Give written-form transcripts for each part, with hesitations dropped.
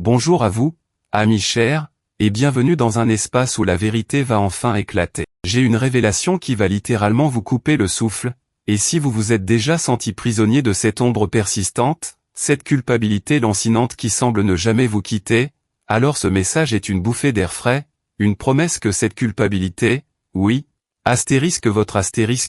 Bonjour à vous, amis chers, et bienvenue dans un espace où la vérité va enfin éclater. J'ai une révélation qui va littéralement vous couper le souffle, et si vous vous êtes déjà senti prisonnier de cette ombre persistante, cette culpabilité lancinante qui semble ne jamais vous quitter, alors ce message est une bouffée d'air frais, une promesse que cette culpabilité, oui, votre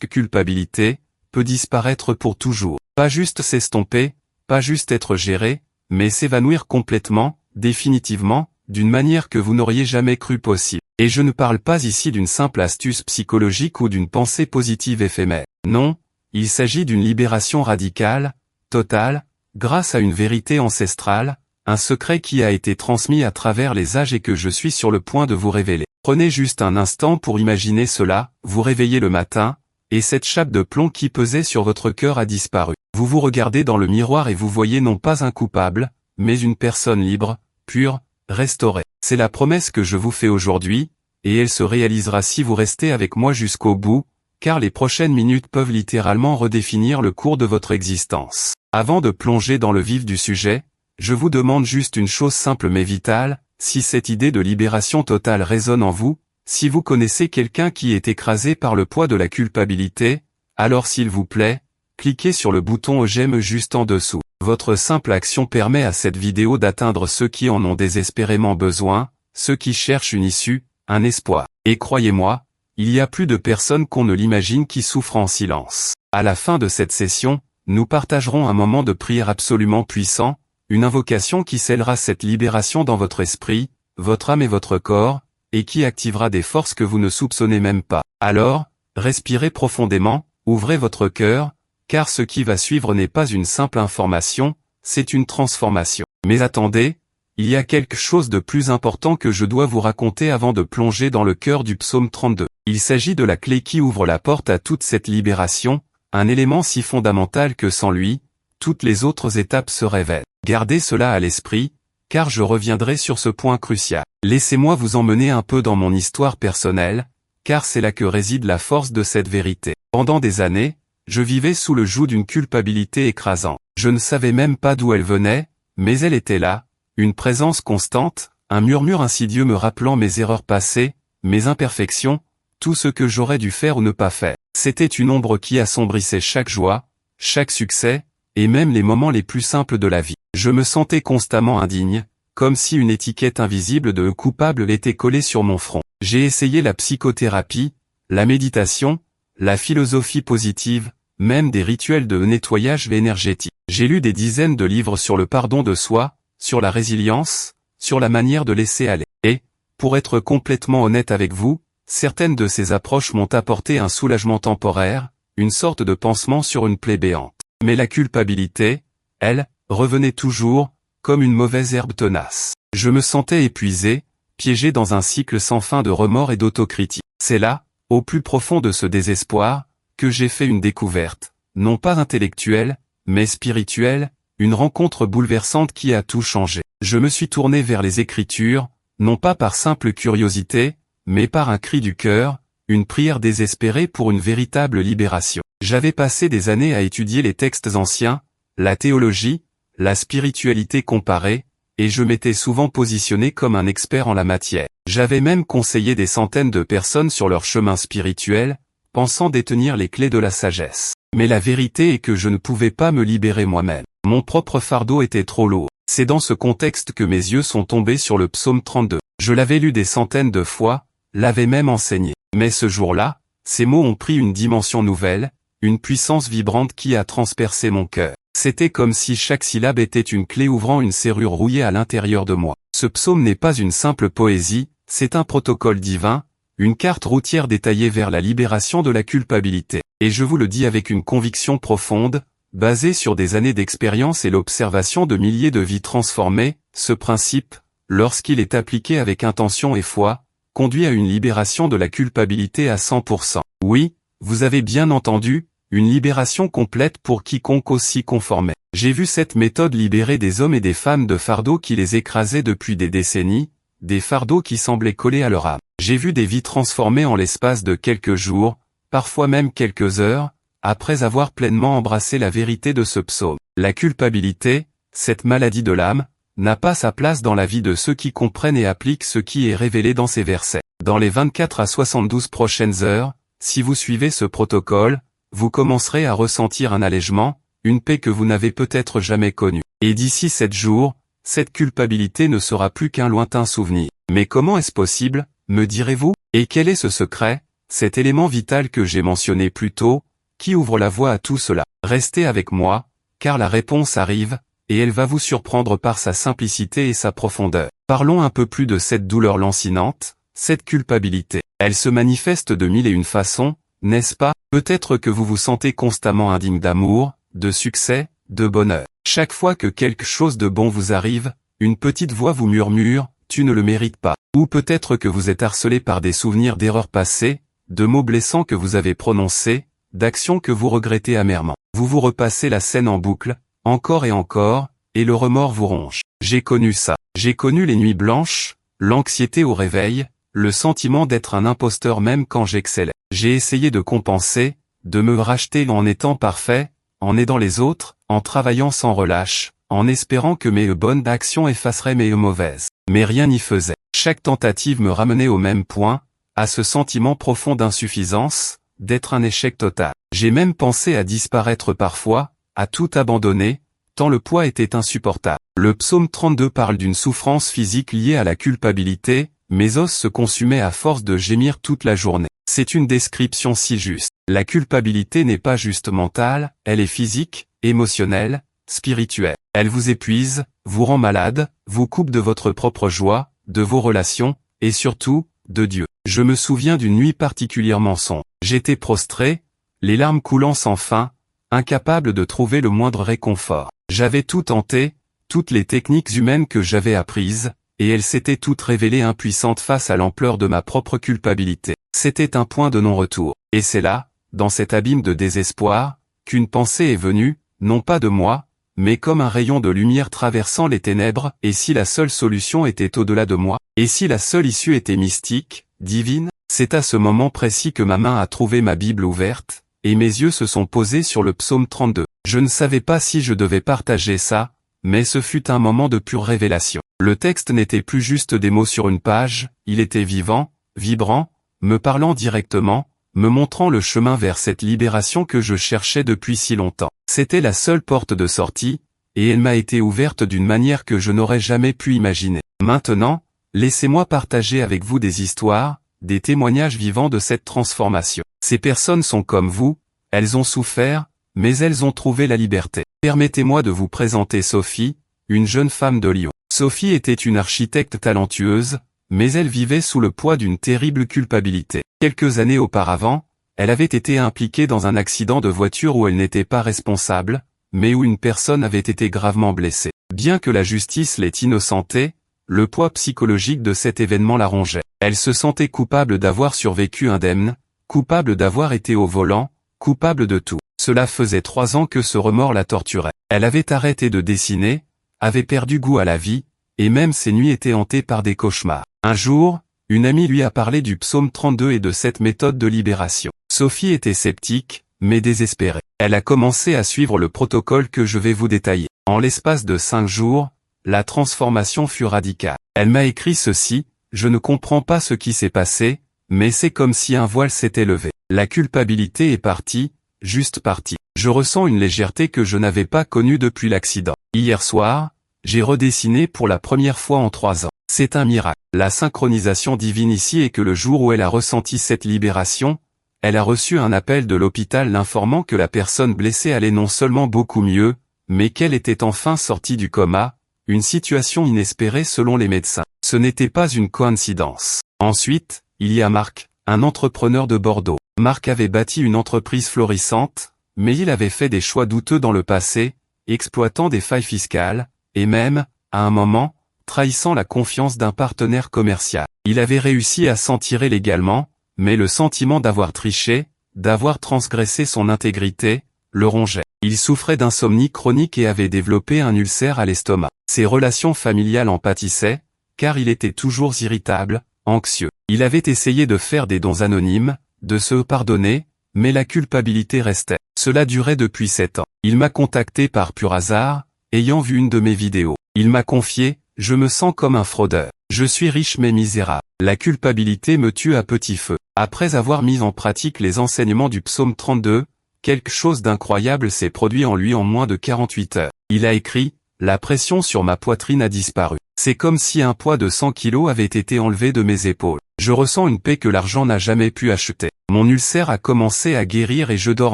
culpabilité, peut disparaître pour toujours. Pas juste s'estomper, pas juste être géré, mais s'évanouir complètement, définitivement, d'une manière que vous n'auriez jamais cru possible. Et je ne parle pas ici d'une simple astuce psychologique ou d'une pensée positive éphémère. Non, il s'agit d'une libération radicale, totale, grâce à une vérité ancestrale, un secret qui a été transmis à travers les âges et que je suis sur le point de vous révéler. Prenez juste un instant pour imaginer cela, vous réveillez le matin, et cette chape de plomb qui pesait sur votre cœur a disparu. Vous vous regardez dans le miroir et vous voyez non pas un coupable, mais une personne libre, pure, restaurée. C'est la promesse que je vous fais aujourd'hui, et elle se réalisera si vous restez avec moi jusqu'au bout, car les prochaines minutes peuvent littéralement redéfinir le cours de votre existence. Avant de plonger dans le vif du sujet, je vous demande juste une chose simple mais vitale, si cette idée de libération totale résonne en vous, si vous connaissez quelqu'un qui est écrasé par le poids de la culpabilité, alors s'il vous plaît, cliquez sur le bouton j'aime juste en dessous. Votre simple action permet à cette vidéo d'atteindre ceux qui en ont désespérément besoin, ceux qui cherchent une issue, un espoir. Et croyez-moi, il y a plus de personnes qu'on ne l'imagine qui souffrent en silence. À la fin de cette session, nous partagerons un moment de prière absolument puissant, une invocation qui scellera cette libération dans votre esprit, votre âme et votre corps, et qui activera des forces que vous ne soupçonnez même pas. Alors, respirez profondément, ouvrez votre cœur, car ce qui va suivre n'est pas une simple information, c'est une transformation. Mais attendez, il y a quelque chose de plus important que je dois vous raconter avant de plonger dans le cœur du psaume 32. Il s'agit de la clé qui ouvre la porte à toute cette libération, un élément si fondamental que sans lui, toutes les autres étapes seraient vaines. Gardez cela à l'esprit, car je reviendrai sur ce point crucial. Laissez-moi vous emmener un peu dans mon histoire personnelle, car c'est là que réside la force de cette vérité. Pendant des années, je vivais sous le joug d'une culpabilité écrasante. Je ne savais même pas d'où elle venait, mais elle était là, une présence constante, un murmure insidieux me rappelant mes erreurs passées, mes imperfections, tout ce que j'aurais dû faire ou ne pas faire. C'était une ombre qui assombrissait chaque joie, chaque succès, et même les moments les plus simples de la vie. Je me sentais constamment indigne, comme si une étiquette invisible de coupable était collée sur mon front. J'ai essayé la psychothérapie, la méditation, la philosophie positive, même des rituels de nettoyage énergétique. J'ai lu des dizaines de livres sur le pardon de soi, sur la résilience, sur la manière de laisser aller. Et, pour être complètement honnête avec vous, certaines de ces approches m'ont apporté un soulagement temporaire, une sorte de pansement sur une plaie béante. Mais la culpabilité, elle, revenait toujours, comme une mauvaise herbe tenace. Je me sentais épuisé, piégé dans un cycle sans fin de remords et d'autocritique. C'est là, au plus profond de ce désespoir, que j'ai fait une découverte, non pas intellectuelle, mais spirituelle, une rencontre bouleversante qui a tout changé. Je me suis tourné vers les Écritures, non pas par simple curiosité, mais par un cri du cœur, une prière désespérée pour une véritable libération. J'avais passé des années à étudier les textes anciens, la théologie, la spiritualité comparée, et je m'étais souvent positionné comme un expert en la matière. J'avais même conseillé des centaines de personnes sur leur chemin spirituel, pensant détenir les clés de la sagesse. Mais la vérité est que je ne pouvais pas me libérer moi-même. Mon propre fardeau était trop lourd. C'est dans ce contexte que mes yeux sont tombés sur le psaume 32. Je l'avais lu des centaines de fois, l'avais même enseigné. Mais ce jour-là, ces mots ont pris une dimension nouvelle, une puissance vibrante qui a transpercé mon cœur. C'était comme si chaque syllabe était une clé ouvrant une serrure rouillée à l'intérieur de moi. Ce psaume n'est pas une simple poésie, c'est un protocole divin, une carte routière détaillée vers la libération de la culpabilité. Et je vous le dis avec une conviction profonde, basée sur des années d'expérience et l'observation de milliers de vies transformées, ce principe, lorsqu'il est appliqué avec intention et foi, conduit à une libération de la culpabilité à 100%. Oui, vous avez bien entendu, une libération complète pour quiconque s'y conformait. J'ai vu cette méthode libérer des hommes et des femmes de fardeaux qui les écrasaient depuis des décennies, des fardeaux qui semblaient coller à leur âme. J'ai vu des vies transformées en l'espace de quelques jours, parfois même quelques heures, après avoir pleinement embrassé la vérité de ce psaume. La culpabilité, cette maladie de l'âme, n'a pas sa place dans la vie de ceux qui comprennent et appliquent ce qui est révélé dans ces versets. Dans les 24 à 72 prochaines heures, si vous suivez ce protocole, vous commencerez à ressentir un allègement, une paix que vous n'avez peut-être jamais connue. Et d'ici 7 jours, cette culpabilité ne sera plus qu'un lointain souvenir. Mais comment est-ce possible, me direz-vous? Et quel est ce secret, cet élément vital que j'ai mentionné plus tôt, qui ouvre la voie à tout cela? Restez avec moi, car la réponse arrive, et elle va vous surprendre par sa simplicité et sa profondeur. Parlons un peu plus de cette douleur lancinante, cette culpabilité. Elle se manifeste de mille et une façons, n'est-ce pas? Peut-être que vous vous sentez constamment indigne d'amour, de succès, de bonheur. Chaque fois que quelque chose de bon vous arrive, une petite voix vous murmure, tu ne le mérites pas. Ou peut-être que vous êtes harcelé par des souvenirs d'erreurs passées, de mots blessants que vous avez prononcés, d'actions que vous regrettez amèrement. Vous vous repassez la scène en boucle, encore et encore, et le remords vous ronge. J'ai connu ça. J'ai connu les nuits blanches, l'anxiété au réveil, le sentiment d'être un imposteur même quand j'excellais. J'ai essayé de compenser, de me racheter en étant parfait, en aidant les autres, en travaillant sans relâche, en espérant que mes bonnes actions effaceraient mes mauvaises. Mais rien n'y faisait. Chaque tentative me ramenait au même point, à ce sentiment profond d'insuffisance, d'être un échec total. J'ai même pensé à disparaître parfois, à tout abandonner, tant le poids était insupportable. Le psaume 32 parle d'une souffrance physique liée à la culpabilité, mes os se consumaient à force de gémir toute la journée. C'est une description si juste. La culpabilité n'est pas juste mentale, elle est physique, émotionnelle, spirituelle. Elle vous épuise, vous rend malade, vous coupe de votre propre joie, de vos relations, et surtout, de Dieu. Je me souviens d'une nuit particulièrement sombre. J'étais prostré, les larmes coulant sans fin, incapable de trouver le moindre réconfort. J'avais tout tenté, toutes les techniques humaines que j'avais apprises, et elles s'étaient toutes révélées impuissantes face à l'ampleur de ma propre culpabilité. C'était un point de non-retour. Et c'est là, dans cet abîme de désespoir, qu'une pensée est venue, non pas de moi, mais comme un rayon de lumière traversant les ténèbres. Et si la seule solution était au-delà de moi? Et si la seule issue était mystique, divine? C'est à ce moment précis que ma main a trouvé ma Bible ouverte, et mes yeux se sont posés sur le psaume 32. Je ne savais pas si je devais partager ça, mais ce fut un moment de pure révélation. Le texte n'était plus juste des mots sur une page, il était vivant, vibrant, me parlant directement, me montrant le chemin vers cette libération que je cherchais depuis si longtemps. C'était la seule porte de sortie, et elle m'a été ouverte d'une manière que je n'aurais jamais pu imaginer. Maintenant, laissez-moi partager avec vous des histoires, des témoignages vivants de cette transformation. Ces personnes sont comme vous, elles ont souffert, mais elles ont trouvé la liberté. Permettez-moi de vous présenter Sophie, une jeune femme de Lyon. Sophie était une architecte talentueuse, mais elle vivait sous le poids d'une terrible culpabilité. Quelques années auparavant, elle avait été impliquée dans un accident de voiture où elle n'était pas responsable, mais où une personne avait été gravement blessée. Bien que la justice l'ait innocentée, le poids psychologique de cet événement la rongeait. Elle se sentait coupable d'avoir survécu indemne, coupable d'avoir été au volant, coupable de tout. Cela faisait 3 ans que ce remords la torturait. Elle avait arrêté de dessiner, avait perdu goût à la vie, et même ses nuits étaient hantées par des cauchemars. Un jour, une amie lui a parlé du psaume 32 et de cette méthode de libération. Sophie était sceptique, mais désespérée. Elle a commencé à suivre le protocole que je vais vous détailler. En l'espace de 5 jours, la transformation fut radicale. Elle m'a écrit ceci: je ne comprends pas ce qui s'est passé, mais c'est comme si un voile s'était levé. La culpabilité est partie, juste partie. Je ressens une légèreté que je n'avais pas connue depuis l'accident. Hier soir, j'ai redessiné pour la première fois en 3 ans. C'est un miracle. La synchronisation divine ici est que le jour où elle a ressenti cette libération, elle a reçu un appel de l'hôpital l'informant que la personne blessée allait non seulement beaucoup mieux, mais qu'elle était enfin sortie du coma, une situation inespérée selon les médecins. Ce n'était pas une coïncidence. Ensuite, il y a Marc, un entrepreneur de Bordeaux. Marc avait bâti une entreprise florissante, mais il avait fait des choix douteux dans le passé, exploitant des failles fiscales, et même, à un moment, trahissant la confiance d'un partenaire commercial. Il avait réussi à s'en tirer légalement, mais le sentiment d'avoir triché, d'avoir transgressé son intégrité, le rongeait. Il souffrait d'insomnie chronique et avait développé un ulcère à l'estomac. Ses relations familiales en pâtissaient, car il était toujours irritable, anxieux. Il avait essayé de faire des dons anonymes, de se pardonner, mais la culpabilité restait. Cela durait depuis 7 ans. Il m'a contacté par pur hasard, ayant vu une de mes vidéos. Il m'a confié, je me sens comme un fraudeur. Je suis riche mais misérable. La culpabilité me tue à petit feu. Après avoir mis en pratique les enseignements du psaume 32, quelque chose d'incroyable s'est produit en lui en moins de 48 heures. Il a écrit, la pression sur ma poitrine a disparu. C'est comme si un poids de 100 kilos avait été enlevé de mes épaules. Je ressens une paix que l'argent n'a jamais pu acheter. Mon ulcère a commencé à guérir et je dors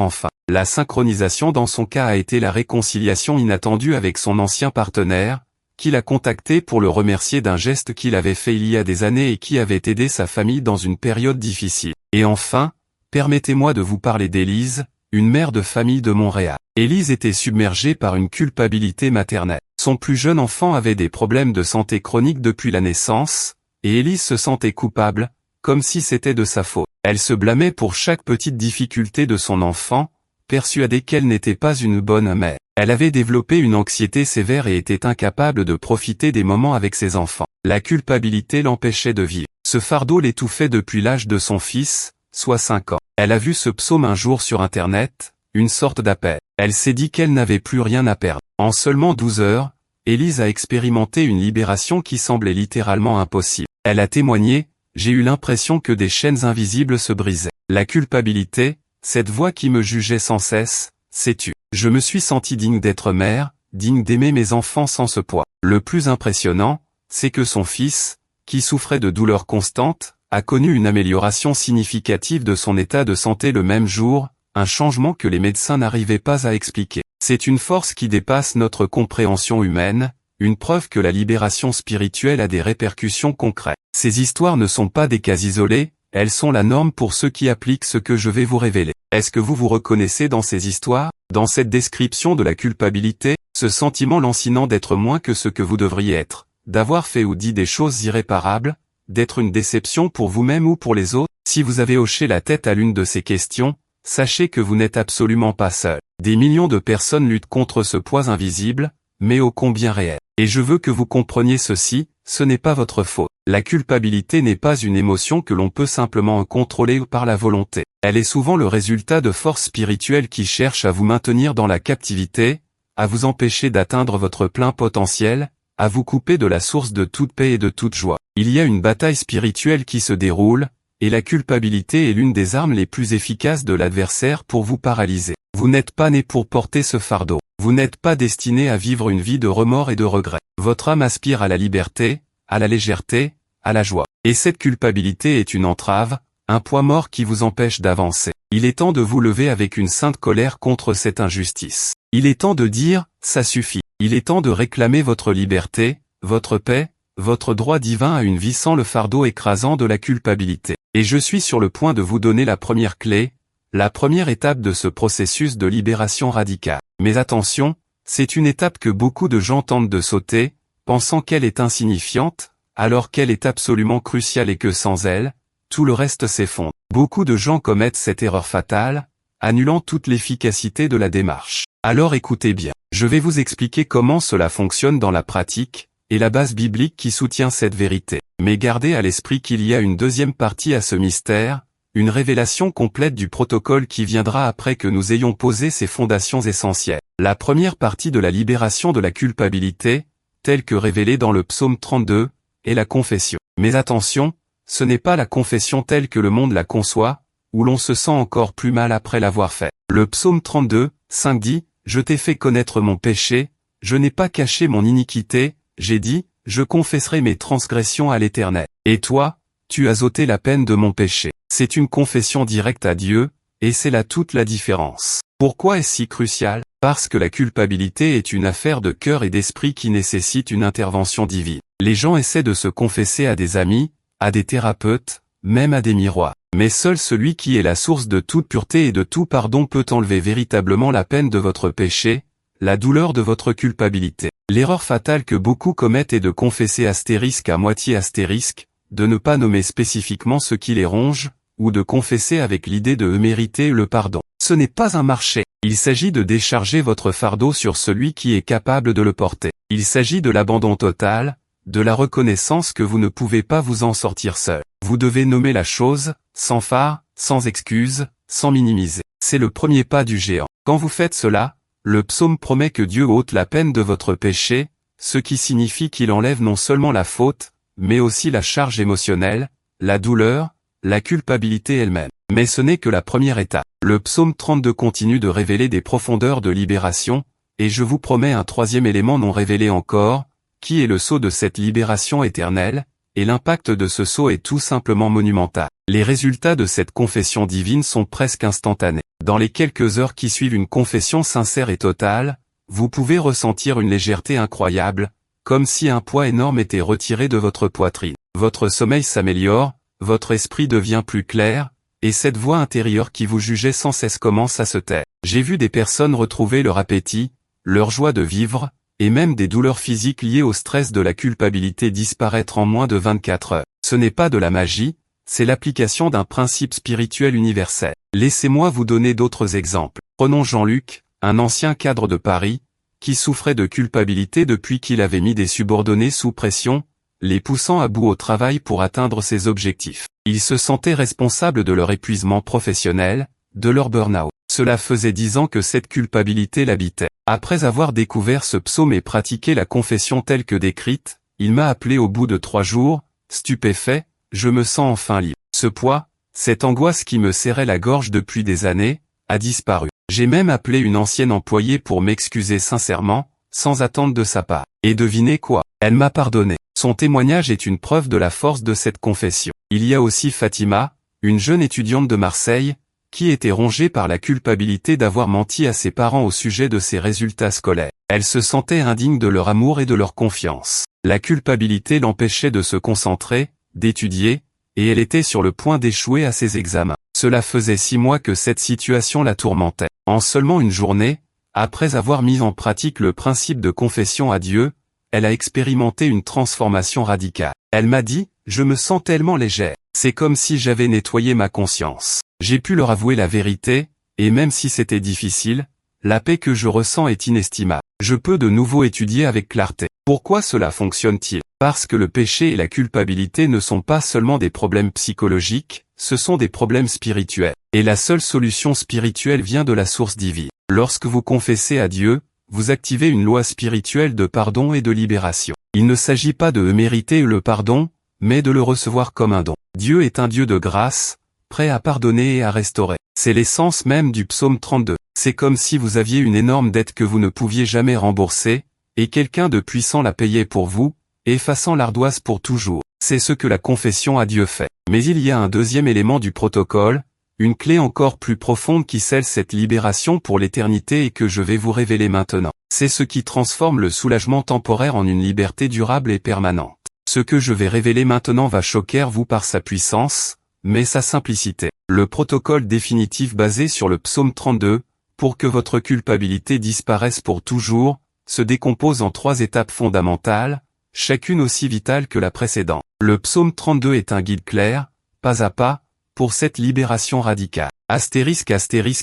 enfin. La synchronisation dans son cas a été la réconciliation inattendue avec son ancien partenaire, qu'il a contacté pour le remercier d'un geste qu'il avait fait il y a des années et qui avait aidé sa famille dans une période difficile. Et enfin, permettez-moi de vous parler d'Élise, une mère de famille de Montréal. Élise était submergée par une culpabilité maternelle. Son plus jeune enfant avait des problèmes de santé chronique depuis la naissance, et Élise se sentait coupable, comme si c'était de sa faute. Elle se blâmait pour chaque petite difficulté de son enfant, persuadée qu'elle n'était pas une bonne mère. Elle avait développé une anxiété sévère et était incapable de profiter des moments avec ses enfants. La culpabilité l'empêchait de vivre. Ce fardeau l'étouffait depuis l'âge de son fils, soit 5 ans. Elle a vu ce psaume un jour sur Internet, une sorte d'appel. Elle s'est dit qu'elle n'avait plus rien à perdre. En seulement 12 heures, Élise a expérimenté une libération qui semblait littéralement impossible. Elle a témoigné, j'ai eu l'impression que des chaînes invisibles se brisaient. La culpabilité, cette voix qui me jugeait sans cesse, s'est tue. Je me suis sentie digne d'être mère, digne d'aimer mes enfants sans ce poids. Le plus impressionnant, c'est que son fils, qui souffrait de douleurs constantes, a connu une amélioration significative de son état de santé le même jour, un changement que les médecins n'arrivaient pas à expliquer. C'est une force qui dépasse notre compréhension humaine, une preuve que la libération spirituelle a des répercussions concrètes. Ces histoires ne sont pas des cas isolés, elles sont la norme pour ceux qui appliquent ce que je vais vous révéler. Est-ce que vous vous reconnaissez dans ces histoires, dans cette description de la culpabilité, ce sentiment lancinant d'être moins que ce que vous devriez être, d'avoir fait ou dit des choses irréparables, d'être une déception pour vous-même ou pour les autres? Si vous avez hoché la tête à l'une de ces questions, sachez que vous n'êtes absolument pas seul. Des millions de personnes luttent contre ce poids invisible, mais ô combien réel. Et je veux que vous compreniez ceci, ce n'est pas votre faute. La culpabilité n'est pas une émotion que l'on peut simplement contrôler par la volonté. Elle est souvent le résultat de forces spirituelles qui cherchent à vous maintenir dans la captivité, à vous empêcher d'atteindre votre plein potentiel, à vous couper de la source de toute paix et de toute joie. Il y a une bataille spirituelle qui se déroule, et la culpabilité est l'une des armes les plus efficaces de l'adversaire pour vous paralyser. Vous n'êtes pas né pour porter ce fardeau. Vous n'êtes pas destiné à vivre une vie de remords et de regrets. Votre âme aspire à la liberté, à la légèreté, à la joie. Et cette culpabilité est une entrave, un poids mort qui vous empêche d'avancer. Il est temps de vous lever avec une sainte colère contre cette injustice. Il est temps de dire, ça suffit. Il est temps de réclamer votre liberté, votre paix, votre droit divin à une vie sans le fardeau écrasant de la culpabilité. Et je suis sur le point de vous donner la première clé, la première étape de ce processus de libération radicale. Mais attention, c'est une étape que beaucoup de gens tentent de sauter, pensant qu'elle est insignifiante, alors qu'elle est absolument cruciale et que sans elle, tout le reste s'effondre. Beaucoup de gens commettent cette erreur fatale, annulant toute l'efficacité de la démarche. Alors écoutez bien, je vais vous expliquer comment cela fonctionne dans la pratique, et la base biblique qui soutient cette vérité. Mais gardez à l'esprit qu'il y a une deuxième partie à ce mystère, une révélation complète du protocole qui viendra après que nous ayons posé ces fondations essentielles. La première partie de la libération de la culpabilité, telle que révélée dans le psaume 32, est la confession. Mais attention, ce n'est pas la confession telle que le monde la conçoit, où l'on se sent encore plus mal après l'avoir fait. Le psaume 32, 5 dit, « Je t'ai fait connaître mon péché, je n'ai pas caché mon iniquité, j'ai dit, je confesserai mes transgressions à l'Éternel. Et toi, tu as ôté la peine de mon péché. » C'est une confession directe à Dieu, et c'est là toute la différence. Pourquoi est-ce si crucial? Parce que la culpabilité est une affaire de cœur et d'esprit qui nécessite une intervention divine. Les gens essaient de se confesser à des amis, à des thérapeutes, même à des miroirs. Mais seul celui qui est la source de toute pureté et de tout pardon peut enlever véritablement la peine de votre péché, la douleur de votre culpabilité. L'erreur fatale que beaucoup commettent est de confesser astérisque à moitié astérisque, de ne pas nommer spécifiquement ce qui les ronge, ou de confesser avec l'idée de mériter le pardon. Ce n'est pas un marché. Il s'agit de décharger votre fardeau sur celui qui est capable de le porter. Il s'agit de l'abandon total, de la reconnaissance que vous ne pouvez pas vous en sortir seul. Vous devez nommer la chose, sans phare, sans excuse, sans minimiser. C'est le premier pas du géant. Quand vous faites cela, le psaume promet que Dieu ôte la peine de votre péché, ce qui signifie qu'il enlève non seulement la faute, mais aussi la charge émotionnelle, la douleur, la culpabilité elle-même. Mais ce n'est que la première étape. Le psaume 32 continue de révéler des profondeurs de libération, et je vous promets un troisième élément non révélé encore, qui est le sceau de cette libération éternelle, et l'impact de ce sceau est tout simplement monumental. Les résultats de cette confession divine sont presque instantanés. Dans les quelques heures qui suivent une confession sincère et totale, vous pouvez ressentir une légèreté incroyable, comme si un poids énorme était retiré de votre poitrine. Votre sommeil s'améliore, votre esprit devient plus clair, et cette voix intérieure qui vous jugeait sans cesse commence à se taire. J'ai vu des personnes retrouver leur appétit, leur joie de vivre, et même des douleurs physiques liées au stress de la culpabilité disparaître en moins de 24 heures. Ce n'est pas de la magie, c'est l'application d'un principe spirituel universel. Laissez-moi vous donner d'autres exemples. Prenons Jean-Luc, un ancien cadre de Paris, qui souffrait de culpabilité depuis qu'il avait mis des subordonnés sous pression, les poussant à bout au travail pour atteindre ses objectifs. Il se sentait responsable de leur épuisement professionnel, de leur burn-out. Cela faisait 10 ans que cette culpabilité l'habitait. Après avoir découvert ce psaume et pratiqué la confession telle que décrite, il m'a appelé au bout de 3 jours, stupéfait, je me sens enfin libre. Ce poids, cette angoisse qui me serrait la gorge depuis des années, a disparu. J'ai même appelé une ancienne employée pour m'excuser sincèrement, sans attendre de sa part. Et devinez quoi? Elle m'a pardonné. Son témoignage est une preuve de la force de cette confession. Il y a aussi Fatima, une jeune étudiante de Marseille, qui était rongée par la culpabilité d'avoir menti à ses parents au sujet de ses résultats scolaires. Elle se sentait indigne de leur amour et de leur confiance. La culpabilité l'empêchait de se concentrer, d'étudier, et elle était sur le point d'échouer à ses examens. Cela faisait 6 mois que cette situation la tourmentait. En seulement une journée, après avoir mis en pratique le principe de confession à Dieu, elle a expérimenté une transformation radicale. Elle m'a dit, je me sens tellement légère. C'est comme si j'avais nettoyé ma conscience. J'ai pu leur avouer la vérité, et même si c'était difficile, la paix que je ressens est inestimable. Je peux de nouveau étudier avec clarté. Pourquoi cela fonctionne-t-il? Parce que le péché et la culpabilité ne sont pas seulement des problèmes psychologiques, ce sont des problèmes spirituels. Et la seule solution spirituelle vient de la source divine. Lorsque vous confessez à Dieu, vous activez une loi spirituelle de pardon et de libération. Il ne s'agit pas de mériter le pardon, mais de le recevoir comme un don. Dieu est un Dieu de grâce, prêt à pardonner et à restaurer. C'est l'essence même du psaume 32. C'est comme si vous aviez une énorme dette que vous ne pouviez jamais rembourser, et quelqu'un de puissant la payait pour vous, effaçant l'ardoise pour toujours. C'est ce que la confession à Dieu fait. Mais il y a un deuxième élément du protocole, une clé encore plus profonde qui scelle cette libération pour l'éternité et que je vais vous révéler maintenant. C'est ce qui transforme le soulagement temporaire en une liberté durable et permanente. Ce que je vais révéler maintenant va choquer vous par sa puissance, mais sa simplicité. Le protocole définitif basé sur le psaume 32, pour que votre culpabilité disparaisse pour toujours, se décompose en 3 étapes fondamentales, chacune aussi vitale que la précédente. Le psaume 32 est un guide clair, pas à pas, pour cette libération radicale. Astérisque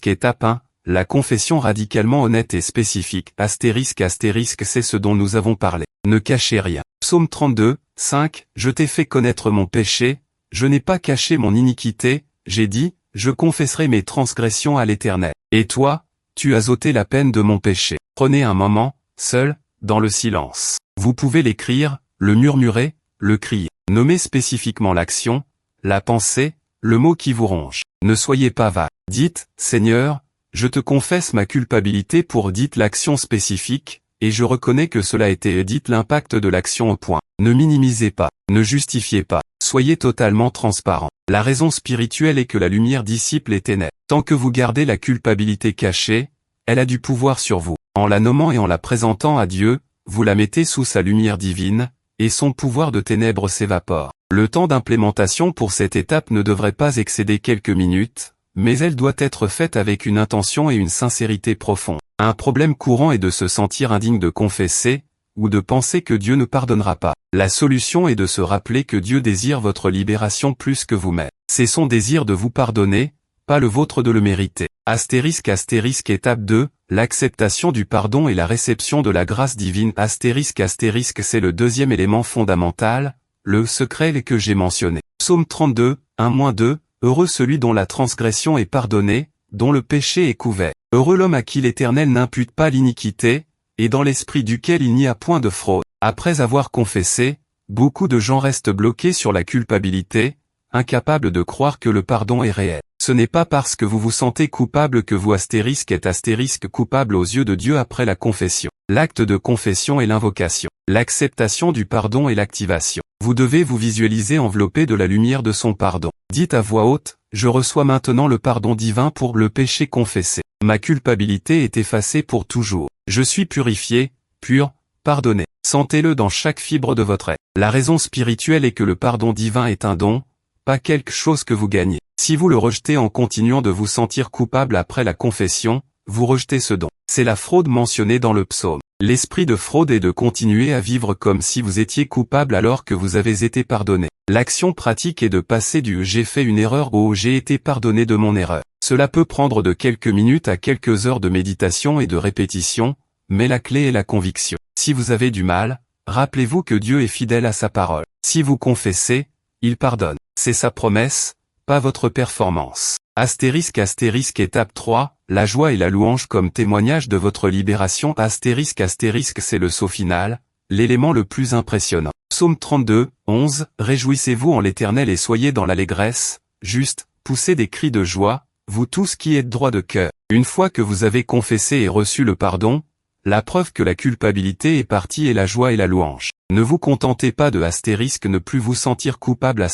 étape 1, la confession radicalement honnête et spécifique. Astérisque c'est ce dont nous avons parlé. Ne cachez rien. Psaume 32, 5, je t'ai fait connaître mon péché, je n'ai pas caché mon iniquité, j'ai dit, je confesserai mes transgressions à l'Éternel. Et toi, tu as ôté la peine de mon péché. Prenez un moment, seul, dans le silence. Vous pouvez l'écrire, le murmurer, le crier. Nommez spécifiquement l'action, la pensée, le mot qui vous ronge. Ne soyez pas vague. Dites, Seigneur, je te confesse ma culpabilité pour dites l'action spécifique, et je reconnais que cela a été dites l'impact de l'action au point. Ne minimisez pas, ne justifiez pas, soyez totalement transparent. La raison spirituelle est que la lumière dissipe les ténèbres. Tant que vous gardez la culpabilité cachée, elle a du pouvoir sur vous. En la nommant et en la présentant à Dieu, vous la mettez sous sa lumière divine, et son pouvoir de ténèbres s'évapore. Le temps d'implémentation pour cette étape ne devrait pas excéder quelques minutes, mais elle doit être faite avec une intention et une sincérité profonde. Un problème courant est de se sentir indigne de confesser, ou de penser que Dieu ne pardonnera pas. La solution est de se rappeler que Dieu désire votre libération plus que vous-même. C'est son désir de vous pardonner, pas le vôtre de le mériter. Astérisque étape 2, l'acceptation du pardon et la réception de la grâce divine. Astérisque c'est le deuxième élément fondamental, le secret que j'ai mentionné. Psaume 32, 1-2, heureux celui dont la transgression est pardonnée, dont le péché est couvert. Heureux l'homme à qui l'Éternel n'impute pas l'iniquité, et dans l'esprit duquel il n'y a point de fraude. Après avoir confessé, beaucoup de gens restent bloqués sur la culpabilité, incapables de croire que le pardon est réel. Ce n'est pas parce que vous vous sentez coupable que vous êtes coupable aux yeux de Dieu après la confession. L'acte de confession et l'invocation. L'acceptation du pardon et l'activation. Vous devez vous visualiser enveloppé de la lumière de son pardon. Dites à voix haute, je reçois maintenant le pardon divin pour le péché confessé. Ma culpabilité est effacée pour toujours. Je suis purifié, pur, pardonné. Sentez-le dans chaque fibre de votre être. La raison spirituelle est que le pardon divin est un don, pas quelque chose que vous gagnez. Si vous le rejetez en continuant de vous sentir coupable après la confession, vous rejetez ce don. C'est la fraude mentionnée dans le psaume. L'esprit de fraude est de continuer à vivre comme si vous étiez coupable alors que vous avez été pardonné. L'action pratique est de passer du « j'ai fait une erreur » au « j'ai été pardonné de mon erreur ». Cela peut prendre de quelques minutes à quelques heures de méditation et de répétition, mais la clé est la conviction. Si vous avez du mal, rappelez-vous que Dieu est fidèle à sa parole. Si vous confessez, il pardonne. C'est sa promesse, pas votre performance. Étape 3, la joie et la louange comme témoignage de votre libération. C'est le saut final, l'élément le plus impressionnant. Psaume 32, 11, réjouissez-vous en l'Éternel et soyez dans l'allégresse, juste, poussez des cris de joie, vous tous qui êtes droits de cœur. Une fois que vous avez confessé et reçu le pardon, la preuve que la culpabilité est partie est la joie et la louange. Ne vous contentez pas de ne plus vous sentir coupable.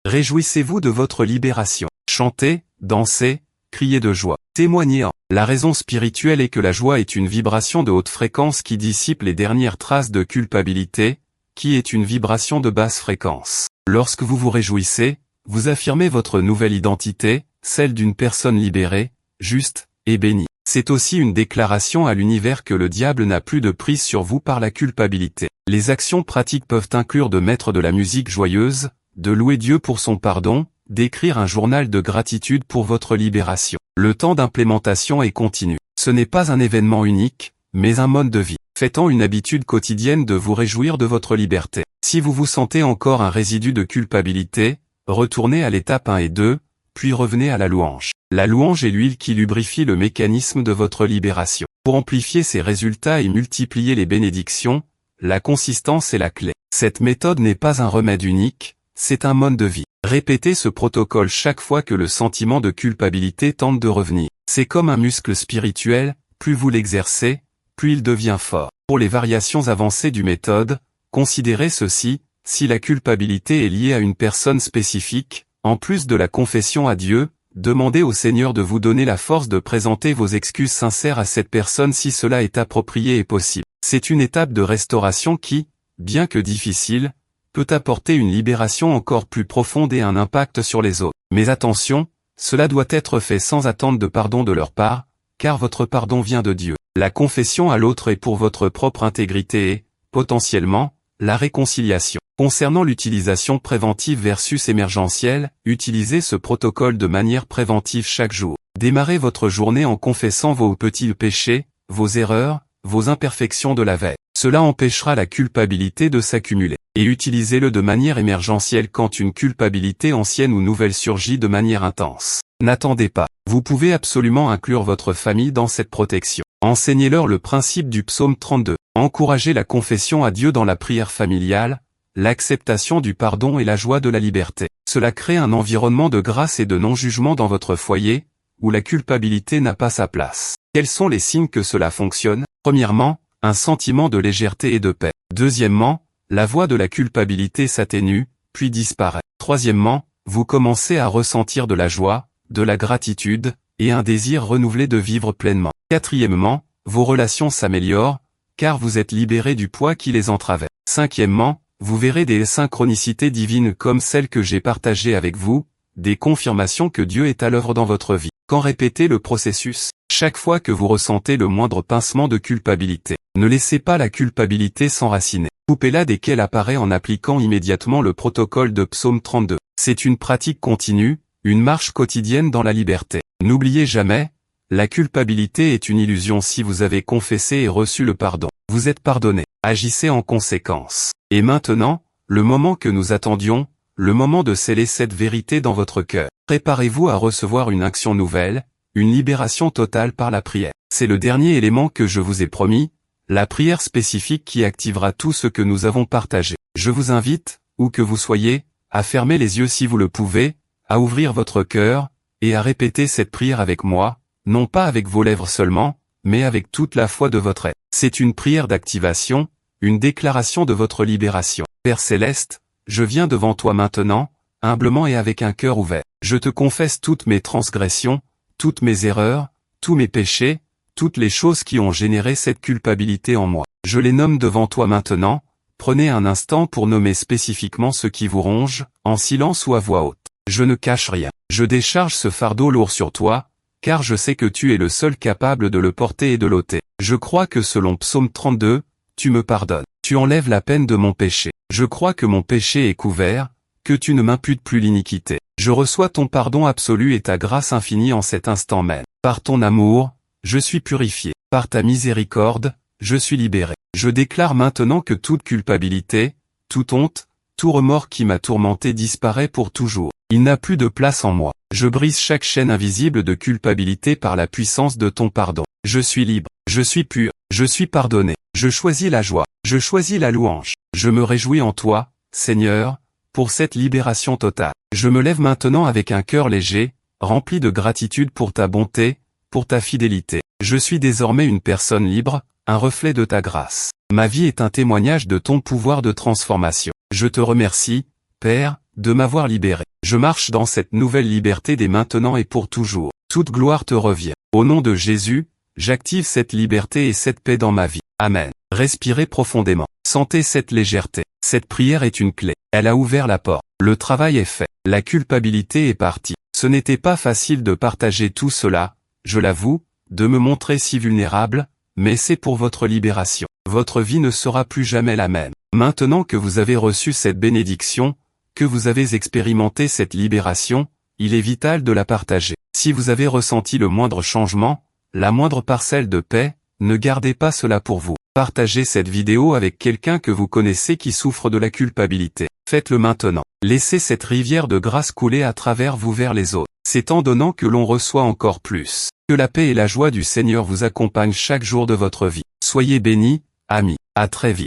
Réjouissez-vous de votre libération. Chantez, dansez, criez de joie. Témoignez en. La raison spirituelle est que la joie est une vibration de haute fréquence qui dissipe les dernières traces de culpabilité, qui est une vibration de basse fréquence. Lorsque vous vous réjouissez, vous affirmez votre nouvelle identité, celle d'une personne libérée, juste, et bénie. C'est aussi une déclaration à l'univers que le diable n'a plus de prise sur vous par la culpabilité. Les actions pratiques peuvent inclure de mettre de la musique joyeuse, de louer Dieu pour son pardon, d'écrire un journal de gratitude pour votre libération. Le temps d'implémentation est continu. Ce n'est pas un événement unique, mais un mode de vie. Faites-en une habitude quotidienne de vous réjouir de votre liberté. Si vous vous sentez encore un résidu de culpabilité, retournez à l'étape 1 et 2, puis revenez à la louange. La louange est l'huile qui lubrifie le mécanisme de votre libération. Pour amplifier ces résultats et multiplier les bénédictions, la consistance est la clé. Cette méthode n'est pas un remède unique, c'est un mode de vie. Répétez ce protocole chaque fois que le sentiment de culpabilité tente de revenir. C'est comme un muscle spirituel, plus vous l'exercez, plus il devient fort. Pour les variations avancées du méthode, considérez ceci, si la culpabilité est liée à une personne spécifique, en plus de la confession à Dieu, demandez au Seigneur de vous donner la force de présenter vos excuses sincères à cette personne si cela est approprié et possible. C'est une étape de restauration qui, bien que difficile, peut apporter une libération encore plus profonde et un impact sur les autres. Mais attention, cela doit être fait sans attente de pardon de leur part, car votre pardon vient de Dieu. La confession à l'autre est pour votre propre intégrité et, potentiellement, la réconciliation. Concernant l'utilisation préventive versus émergentielle, utilisez ce protocole de manière préventive chaque jour. Démarrez votre journée en confessant vos petits péchés, vos erreurs, vos imperfections de la veille. Cela empêchera la culpabilité de s'accumuler. Et utilisez-le de manière émergentielle quand une culpabilité ancienne ou nouvelle surgit de manière intense. N'attendez pas. Vous pouvez absolument inclure votre famille dans cette protection. Enseignez-leur le principe du psaume 32. Encouragez la confession à Dieu dans la prière familiale, l'acceptation du pardon et la joie de la liberté. Cela crée un environnement de grâce et de non-jugement dans votre foyer, où la culpabilité n'a pas sa place. Quels sont les signes que cela fonctionne? Premièrement, un sentiment de légèreté et de paix. Deuxièmement, la voix de la culpabilité s'atténue, puis disparaît. Troisièmement, vous commencez à ressentir de la joie, de la gratitude, et un désir renouvelé de vivre pleinement. Quatrièmement, vos relations s'améliorent, car vous êtes libéré du poids qui les entravait. Cinquièmement, vous verrez des synchronicités divines comme celles que j'ai partagées avec vous, des confirmations que Dieu est à l'œuvre dans votre vie. Quand répétez le processus, chaque fois que vous ressentez le moindre pincement de culpabilité, ne laissez pas la culpabilité s'enraciner. Coupez-la dès qu'elle apparaît en appliquant immédiatement le protocole de Psaume 32. C'est une pratique continue, une marche quotidienne dans la liberté. N'oubliez jamais, la culpabilité est une illusion si vous avez confessé et reçu le pardon. Vous êtes pardonné. Agissez en conséquence. Et maintenant, le moment que nous attendions, le moment de sceller cette vérité dans votre cœur. Préparez-vous à recevoir une action nouvelle, une libération totale par la prière. C'est le dernier élément que je vous ai promis, la prière spécifique qui activera tout ce que nous avons partagé. Je vous invite, où que vous soyez, à fermer les yeux si vous le pouvez, à ouvrir votre cœur, et à répéter cette prière avec moi, non pas avec vos lèvres seulement, mais avec toute la foi de votre être. C'est une prière d'activation, une déclaration de votre libération. Père Céleste, je viens devant toi maintenant, humblement et avec un cœur ouvert. Je te confesse toutes mes transgressions, toutes mes erreurs, tous mes péchés, toutes les choses qui ont généré cette culpabilité en moi. Je les nomme devant toi maintenant. Prenez un instant pour nommer spécifiquement ce qui vous ronge, en silence ou à voix haute. Je ne cache rien. Je décharge ce fardeau lourd sur toi, car je sais que tu es le seul capable de le porter et de l'ôter. Je crois que selon Psaume 32, tu me pardonnes. Tu enlèves la peine de mon péché. Je crois que mon péché est couvert, que tu ne m'imputes plus l'iniquité. Je reçois ton pardon absolu et ta grâce infinie en cet instant même. Par ton amour, je suis purifié. Par ta miséricorde, je suis libéré. Je déclare maintenant que toute culpabilité, toute honte, tout remords qui m'a tourmenté disparaît pour toujours. Il n'a plus de place en moi. Je brise chaque chaîne invisible de culpabilité par la puissance de ton pardon. Je suis libre, je suis pur, je suis pardonné. Je choisis la joie, je choisis la louange. Je me réjouis en toi, Seigneur, pour cette libération totale. Je me lève maintenant avec un cœur léger, rempli de gratitude pour ta bonté, pour ta fidélité. Je suis désormais une personne libre, un reflet de ta grâce. Ma vie est un témoignage de ton pouvoir de transformation. Je te remercie, Père, de m'avoir libéré. Je marche dans cette nouvelle liberté dès maintenant et pour toujours. Toute gloire te revient. Au nom de Jésus, j'active cette liberté et cette paix dans ma vie. Amen. Respirez profondément. Sentez cette légèreté. Cette prière est une clé. Elle a ouvert la porte. Le travail est fait. La culpabilité est partie. Ce n'était pas facile de partager tout cela, je l'avoue, de me montrer si vulnérable, mais c'est pour votre libération. Votre vie ne sera plus jamais la même. Maintenant que vous avez reçu cette bénédiction, que vous avez expérimenté cette libération, il est vital de la partager. Si vous avez ressenti le moindre changement, la moindre parcelle de paix, ne gardez pas cela pour vous. Partagez cette vidéo avec quelqu'un que vous connaissez qui souffre de la culpabilité. Faites-le maintenant. Laissez cette rivière de grâce couler à travers vous vers les autres. C'est en donnant que l'on reçoit encore plus. Que la paix et la joie du Seigneur vous accompagnent chaque jour de votre vie. Soyez bénis, amis. À très vite.